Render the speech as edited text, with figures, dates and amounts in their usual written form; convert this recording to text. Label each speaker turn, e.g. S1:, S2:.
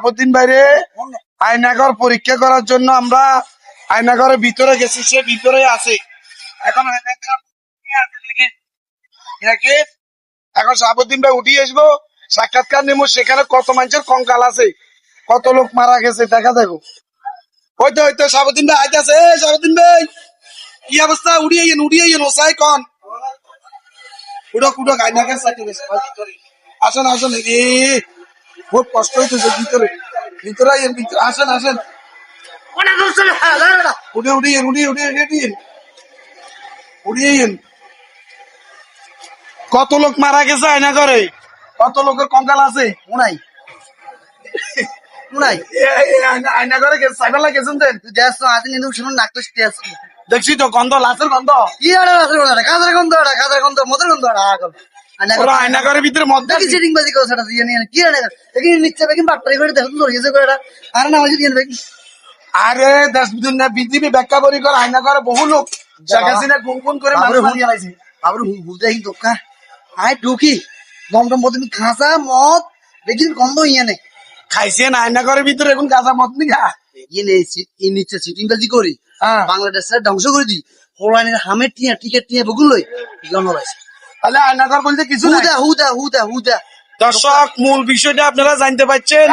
S1: শাহাবুদ্দিন বাইরে আয়নাঘর পরীক্ষা করার জন্য আমরা আয়নাঘরের ভিতরে গেছি, সে ভিতরে আছে এখন। এখন শাহাবুদ্দিন ভাই উঠিয়ে আসবো, সাক্ষাৎকার নেবো, সেখানে কত মানুষের কঙ্কাল আছে, কত লোক মারা গেছে দেখা দেখো। হয়তো হয়তো শাহাবুদ্দিন ভাই আইতাছে। শাহাবুদ্দিন ভাই কি অবস্থা? উড়িয়ে ওসাই কন উড়ক আয়নাঘর সাইতে গেছে ভিতরে। আসেন খুব কষ্ট হইতেছে ভিতরে ভিতরে আসেন উড়িয়ে। কত লোক মারা গেছে আয়নাঘরে, কত লোকের কঙ্কাল আছে
S2: উনাই
S1: আয়নাঘরে সাইবেলা গেছেন দেন দেখছি তো গন্ধ, লাশের গন্ধ। আয়নাঘরের ভিতরে মধ্যে আরে দেশ পৃথিবী ব্যাখ্যা করি করে আয়নাঘরে বহু লোক জায়গা সিনে গুনগুন করে
S2: ঢুকি দমদম তুমি খাঁচা মদ দেখি গন্ধ ইয়ে নেই
S1: খাইছেন আয়নাঘরের ভিতরে এখন গাঁজা মদ নি খা
S2: নিচে সিটিং বাজি করি
S1: হ্যাঁ।
S2: বাংলাদেশের ধ্বংস করে দি হোলানের হামের টিয়া টিকেট টিয়া বগুল লই
S1: তাহলে আয়নাঘর বলতে কিছু নাই।
S2: হুদা
S1: দর্শক, মূল বিষয়টা আপনারা জানতে পারছেন।